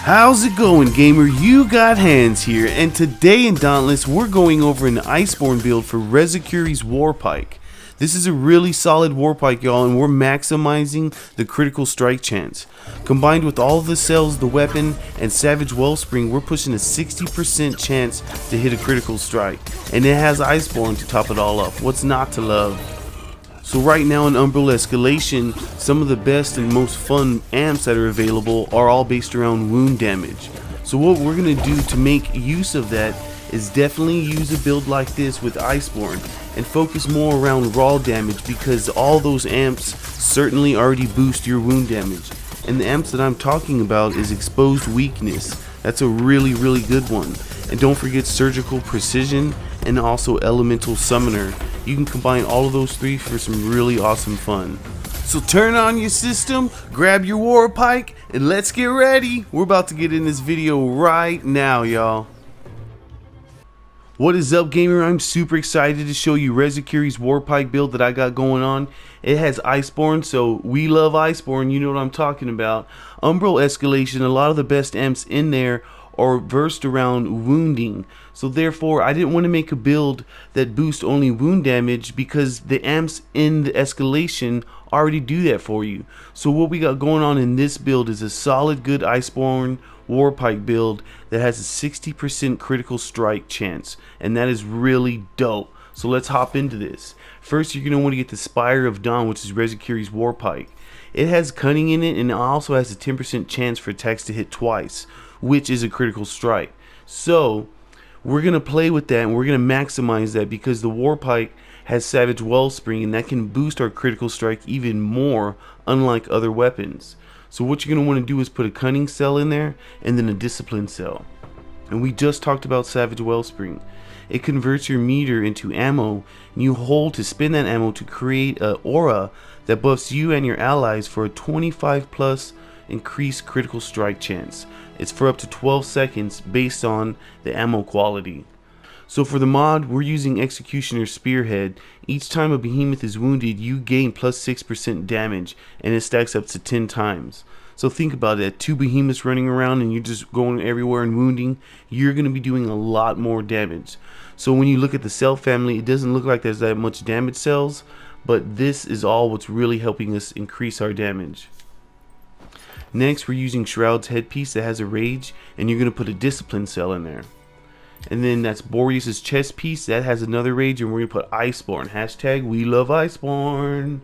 How's it going, gamer? You got hands here, and today in Dauntless we're going over an Iceborne build for Rezakiri's war pike. This is a really solid war pike, y'all, and we're maximizing the critical strike chance. Combined with all the cells, the weapon, and Savage Wellspring, we're pushing a 60% chance to hit a critical strike. And it has Iceborne to top it all up. What's not to love? So right now in Umbral Escalation, some of the best and most fun amps that are available are all based around wound damage. So what we're going to do to make use of that is definitely use a build like this with Iceborne and focus more around raw damage, because all those amps certainly already boost your wound damage. And the amps that I'm talking about is Exposed Weakness. That's a really good one. And don't forget Surgical Precision and also Elemental Summoner. You can combine all of those three for some really awesome fun. So turn on your system, grab your war pike, and let's get ready. We're about to get in this video right now, y'all. What is up, gamer? I'm super excited to show you Rezakiri's war pike build that I got going on. It has Iceborne, so we love Iceborne, you know what I'm talking about. Umbral Escalation, a lot of the best amps in there are versed around wounding, so therefore I didn't want to make a build that boosts only wound damage, because the amps in the escalation already do that for you. So what we got going on in this build is a solid good Iceborne war pike build that has a 60% critical strike chance, and that is really dope. So let's hop into this. First, you're going to want to get the Spire of Dawn, which is Rezakiri's war pike. It has cunning in it, and it also has a 10% chance for attacks to hit twice, which is a critical strike. So we're going to play with that, and we're going to maximize that, because the war pike has Savage Wellspring, and that can boost our critical strike even more, unlike other weapons. So what you're going to want to do is put a cunning cell in there and then a discipline cell. And we just talked about Savage Wellspring. It converts your meter into ammo, and you hold to spin that ammo to create an aura that buffs you and your allies for a 25+ increased critical strike chance. It's for up to 12 seconds based on the ammo quality. So for the mod, we're using Executioner Spearhead. Each time a behemoth is wounded, you gain plus 6% damage, and it stacks up to 10 times. So think about it, 2 behemoths running around and you're just going everywhere and wounding, you're going to be doing a lot more damage. So when you look at the cell family, it doesn't look like there's that much damage cells, but this is all what's really helping us increase our damage. Next, we're using Shroud's headpiece that has a rage, and you're going to put a discipline cell in there. And then that's Boreas's chest piece that has another rage, and we're going to put Iceborne. Hashtag we love Iceborne.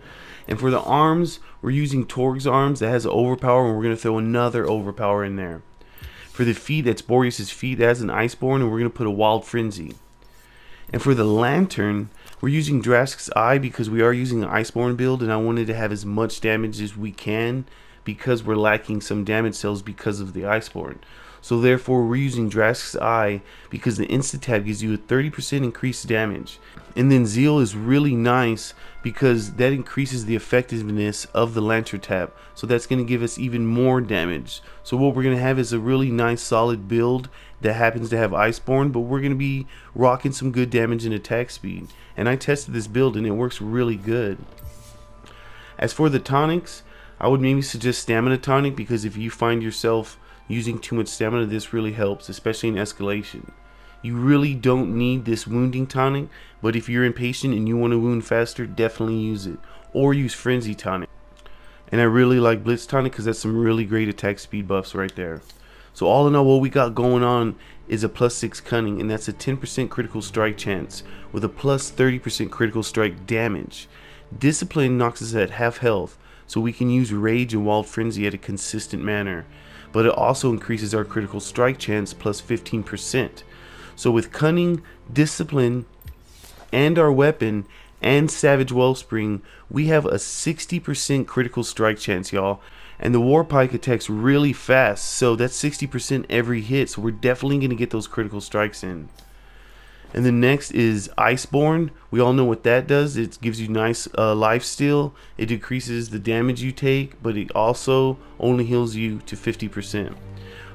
And for the arms, we're using Torg's arms that has an overpower, and we're going to throw another overpower in there. For the feet, that's Boreas's feet that has an Iceborne, and we're going to put a Wild Frenzy. And for the lantern, we're using Drask's Eye, because we are using an Iceborne build, and I wanted to have as much damage as we can, because we're lacking some damage cells because of the Iceborne. So therefore we're using Drask's Eye, because the insta-tab gives you a 30% increased damage. And then Zeal is really nice because that increases the effectiveness of the Lantern tab, so that's going to give us even more damage. So what we're going to have is a really nice solid build that happens to have Iceborne, but we're going to be rocking some good damage and attack speed. And I tested this build and it works really good. As for the tonics, I would maybe suggest Stamina Tonic, because if you find yourself using too much stamina, this really helps, especially in escalation. You really don't need this wounding tonic, but if you're impatient and you want to wound faster, definitely use it. Or use Frenzy Tonic. And I really like Blitz Tonic, because that's some really great attack speed buffs right there. So all in all, what we got going on is a plus 6 cunning, and that's a 10% critical strike chance with a plus 30% critical strike damage. Discipline knocks us at half health, so we can use Rage and Wild Frenzy at a consistent manner. But it also increases our critical strike chance plus 15%. So with Cunning, Discipline, and our weapon, and Savage Wellspring, we have a 60% critical strike chance, y'all. And the war pike attacks really fast, so that's 60% every hit, so we're definitely going to get those critical strikes in. And the next is Iceborne. We all know what that does. It gives you nice lifesteal. It decreases the damage you take, but it also only heals you to 50%.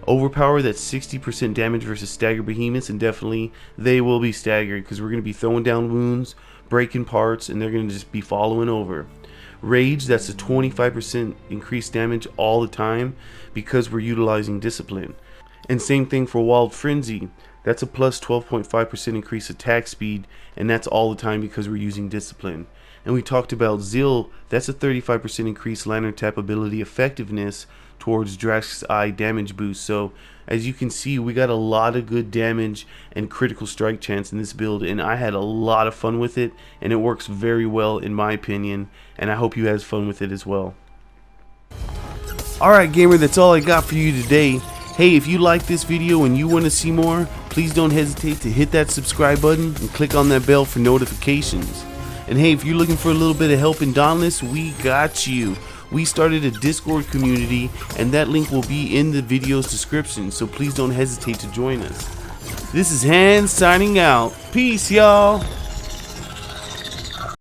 Overpower, that's 60% damage versus staggered behemoths, and definitely they will be staggered, because we're going to be throwing down wounds, breaking parts, and they're going to just be following over. Rage, that's a 25% increased damage all the time because we're utilizing Discipline. And same thing for Wild Frenzy, that's a plus 12.5% increase attack speed, and that's all the time because we're using Discipline. And we talked about Zeal, that's a 35% increased Lantern Tap ability effectiveness towards Drask's Eye damage boost. So as you can see, we got a lot of good damage and critical strike chance in this build, and I had a lot of fun with it, and it works very well in my opinion, and I hope you have fun with it as well. Alright gamer, that's all I got for you today. Hey, if you like this video and you want to see more, please don't hesitate to hit that subscribe button and click on that bell for notifications. And hey, if you're looking for a little bit of help in Dauntless, we got you. We started a Discord community, and that link will be in the video's description, so please don't hesitate to join us. This is Hans signing out. Peace, y'all.